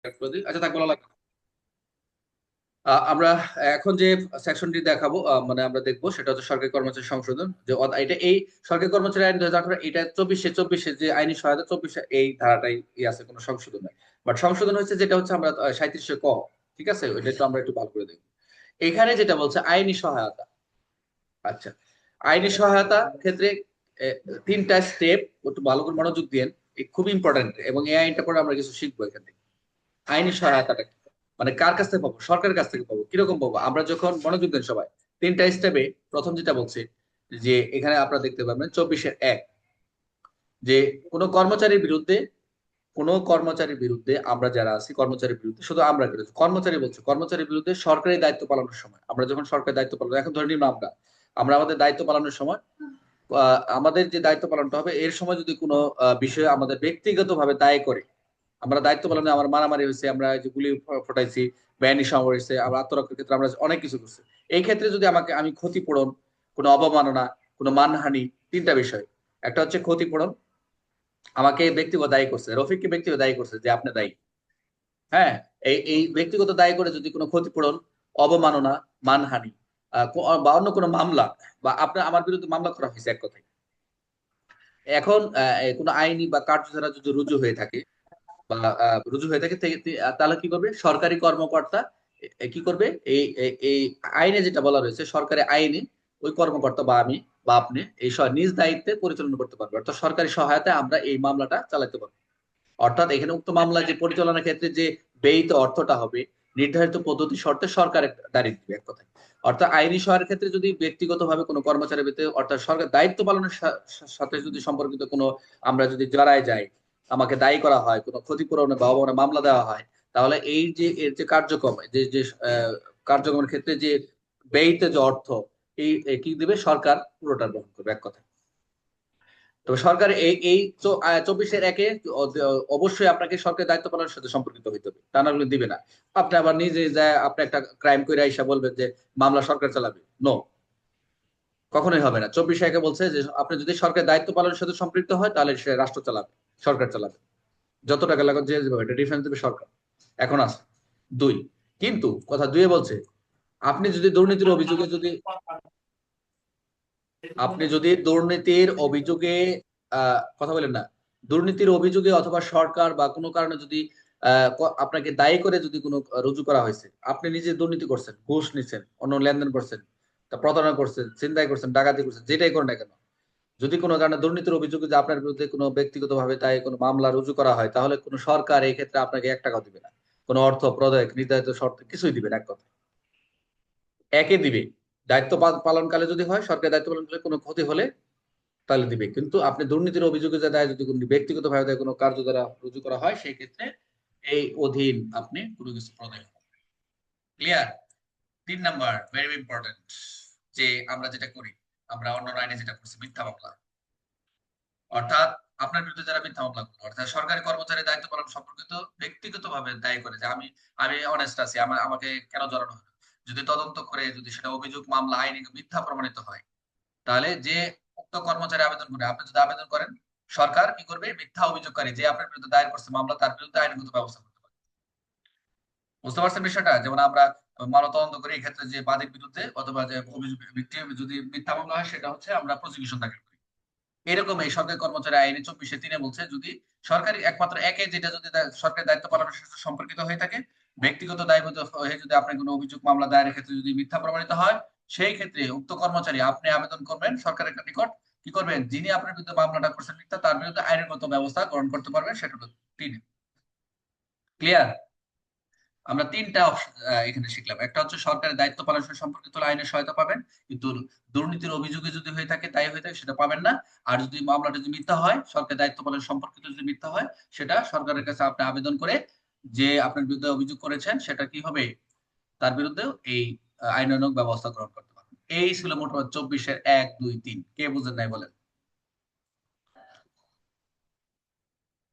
আচ্ছা, থাক, বলা লাগবে না। আমরা এখন যে সেকশনটি দেখাবো, মানে আমরা দেখবো সেটা হচ্ছে সরকারি কর্মচারী সংশোধন, যে এটা এই সরকারি কর্মচারী আইন 2018, এটা চব্বিশে যে আইনি সহায়তা 24 এই ধারাটাই আছে, কোনো সংশোধন নাই। বাট সংশোধন হচ্ছে যেটা হচ্ছে আমরা 37 ক, ঠিক আছে, ওইটা একটু আমরা একটু ভালো করে দেখবো। এখানে যেটা বলছে আইনি সহায়তা। আচ্ছা, আইনি সহায়তা ক্ষেত্রে এ, তিনটা স্টেপ একটু ভালো করে মনোযোগ দিয়েন, খুব ইম্পর্টেন্ট, এবং এই আইনটা পরে আমরা কিছু শিখবো এখান থেকে। আইনি সহায়তাটা কি? মানে কার কাছ থেকে পাবো? সরকারের কাছ থেকে পাবো। কিরকম পাবো? আমরা যখন মনোযোগ দেন সবাই, তিনটা স্টেপে প্রথম যেটা বলছে, যে এখানে আপনারা দেখতে পাবেন 24-1, যে কোনো কর্মচারীর বিরুদ্ধে, কোনো কর্মচারীর বিরুদ্ধে আমরা যারা আছি, কর্মচারীর বিরুদ্ধে, শুধু আমরা কেন, কর্মচারী বলছে, কর্মচারীর বিরুদ্ধে সরকারি দায়িত্ব পালনের সময়, আমরা যখন সরকারি দায়িত্ব পালন, এখন ধরে নিলাম আমরা আমরা আমাদের দায়িত্ব পালনের সময়, আমাদের যে দায়িত্ব পালনটা হবে এর সময় যদি কোনো বিষয়ে আমাদের ব্যক্তিগতভাবে দায়ী করে, আমরা দায়িত্ব পালনে আমার মারামারি হয়েছে, আমরা এই যে গুলি ফোটাইছি, বেআইনি সমর হয়েছে, আমরা আত্মরক্ষার ক্ষেত্রে আমরা অনেক কিছু করছি, এই ক্ষেত্রে যদি আমি ক্ষতিপূরণ, কোনো অবমাননা, কোনো মানহানি, তিনটা বিষয়। একটা হচ্ছে ক্ষতিপূরণ, আমাকে ব্যক্তিগত দায়ী করছে, রফিককে ব্যক্তিগত দায়ী করছে যে আপনি দায়ী, হ্যাঁ, এই ব্যক্তিগত দায়ী করে যদি কোনো ক্ষতিপূরণ, অবমাননা, মানহানি, বা অন্য কোনো মামলা, বা আপনার আমার বিরুদ্ধে মামলা করা হয়েছে এক কথায়, এখন কোনো আইনি বা কার্যধারা যদি রুজু হয়ে থাকে, বা রুজু হয়ে থাকে, তাহলে কি করবে সরকারি কর্মকর্তা? কি করবে? এই আইনে যেটা বলা রয়েছে, সরকারি আইনে ওই কর্মকর্তা বা আমি বা আপনি এই নিজ দায়িত্বে পরিচালনা করতে পারবে, অর্থাৎ সরকারি সহায়তায় আমরা এই মামলাটা চালাতে পারবো। অর্থাৎ এখানে উক্ত মামলা যে পরিচালনার ক্ষেত্রে যে ব্যয়িত অর্থটা হবে, নির্ধারিত পদ্ধতি শর্তে সরকার দাঁড়িয়ে দিবে এক কথায়। অর্থাৎ আইনি সহায়তার ক্ষেত্রে যদি ব্যক্তিগতভাবে কোনো কর্মচারী ভিত্তিতে, অর্থাৎ সরকার দায়িত্ব পালনের সাথে যদি সম্পর্কিত কোনো, আমরা যদি জড়ায় যাই, আমাকে দায়ী করা হয়, কোনো ক্ষতিপূরণ বা অবমাননা মামলা দেওয়া হয়, তাহলে এই যে এর যে কার্যক্রম, যে যে কার্যক্রমের ক্ষেত্রে যে ব্যয়িত যে অর্থ, কি দিবে সরকার, পুরোটা গ্রহণ করবে এক কথায়। তবে সরকার এই এই 24-1 অবশ্যই আপনাকে সরকারি দায়িত্ব পালনের সাথে সম্পর্কিত হইতে হবে, তা না হলে দিবে না। আপনি আবার নিজে যায় আপনি একটা ক্রাইম করে আইসা বলবেন যে মামলা সরকার চালাবে, নো, কখনোই হবে না। 24-1 বলছে যে আপনি যদি সরকারি দায়িত্ব পালনের সাথে সম্পৃক্ত হয়, তাহলে সে রাষ্ট্র চালাবে, সরকার চালাবে, যত টাকা লাগে যে দিবে, এটা ডিফেন্স দেবে সরকার। এখন আছে দুই, কিন্তু কথা দুয়ে বলছে, আপনি যদি দুর্নীতির অভিযোগে যদি, দুর্নীতির অভিযোগে কথা বলেন না, দুর্নীতির অভিযোগে অথবা সরকার বা কোনো কারণে যদি আপনাকে দায়ী করে যদি কোনো রুজু করা হয়েছে, আপনি নিজে দুর্নীতি করছেন, ঘুষ নিচ্ছেন, অন্য লেনদেন করছেন, তা প্রতারণা করছেন, ছিনতাই করছেন, ডাকাতি করছেন, যেটাই করেন না কেন, যদি কোনো কারণে দুর্নীতির অভিযোগে যে আপনার বিরুদ্ধে কোনো ব্যক্তিগত ভাবে তাই কোনো মামলা রুজু করা হয়, তাহলে কোনো সরকার এই ক্ষেত্রে আপনাকে 1 টাকাও দিবে না, কোনো অর্থ প্রদায় নির্ধারিত শর্ত কিছুই দিবে না এক কথা। একে দিবে, দায়িত্ব পালনকালে যদি হয়, সরকারি দায়িত্ব পালনকালে কোনো ক্ষতি হলে তাহলে দিবে, কিন্তু আপনি দুর্নীতির অভিযোগে যে দায় যদি কোনো ব্যক্তিগত ভাবে কোনো কার্য দ্বারা রুজু করা হয়, সেই ক্ষেত্রে এই অধীন আপনি কোনো কিছু প্রদায়। ক্লিয়ার? 3 নাম্বার, ভেরি ইম্পর্টেন্ট, যে আমরা যেটা করি, আমরা অন্য আইনে যেটা করছি, মিথ্যা মামলা। অর্থাৎ আপনার বিরুদ্ধে যারা মিথ্যা মামলা করলো, অর্থাৎ সরকারি কর্মচারী দায়িত্ব পালন সম্পর্কিত ব্যক্তিগত ভাবে দায়ী করে যে আমি আমি অনেস্ট আছি, আমাকে কেন জড়ানো হলো, যদি তদন্ত করে যদি সেটা অভিযোগ, মামলা, আইনি মিথ্যা প্রমাণিত হয়, তাহলে যে উক্ত কর্মচারী আবেদন করে, আপনি যদি আবেদন করেন, সরকার কি করবে, মিথ্যা অভিযোগকারী যে আপনার বিরুদ্ধে দায়ের করছে মামলা, তার বিরুদ্ধে আইনগত ব্যবস্থা করতে পারে। বুঝতে পারছেন বিষয়টা? যেমন আমরা মামলা তদন্ত করি, এক্ষেত্রে যে বাদীর বিরুদ্ধে অথবা যে অভিযোগ victim যদি মিথ্যা মামলা হয়, সেটা হচ্ছে আমরা প্রসিকিউশন দাখিল করি। এরকম এই সরকারি কর্মচারী আইনে 24-3 বলছে, যদি সরকারি একমাত্র একে যেটা যদি সরকারি দায়িত্ব পালনের সাথে সম্পর্কিত হয়ে থাকে, ব্যক্তিগত দায়বদ্ধ হয়ে যদি আপনার কোনো অভিযোগ, মামলা দায়েরের ক্ষেত্রে যদি মিথ্যা প্রমাণিত হয়, সেই ক্ষেত্রে উক্ত কর্মচারী আপনি আবেদন করবেন সরকারের নিকট, কি করবেন, যিনি আপনার বিরুদ্ধে মামলাটা করছেন মিথ্যা, তার বিরুদ্ধে আইনগত ব্যবস্থা গ্রহণ করতে পারবেন, সেটা হলো 3। ক্লিয়ার? আমরা তিনটা এখানে শিখলাম। একটা হচ্ছে সরকারের দায়িত্ব পালন সম্পর্কিত আইনের সহায়তা পাবেন, কিন্তু দুর্নীতির অভিযোগে যদি হয়ে থাকে, তাই হয়ে থাকে, সেটা পাবেন না। আর যদি মামলাটা যদি মিথ্যা হয়, সরকারের দায়িত্ব পালন সম্পর্কিত যদি মিথ্যা হয়, সেটা সরকারের কাছে আপনি আবেদন করে যে আপনার বিরুদ্ধে অভিযোগ করেছেন, সেটা কি হবে, তার বিরুদ্ধেও এই আইনানুগ ব্যবস্থা গ্রহণ করতে পারবেন। এই ছিল মোটামুটি 24-1, 2, 3। কে বুঝেন নাই বলেন?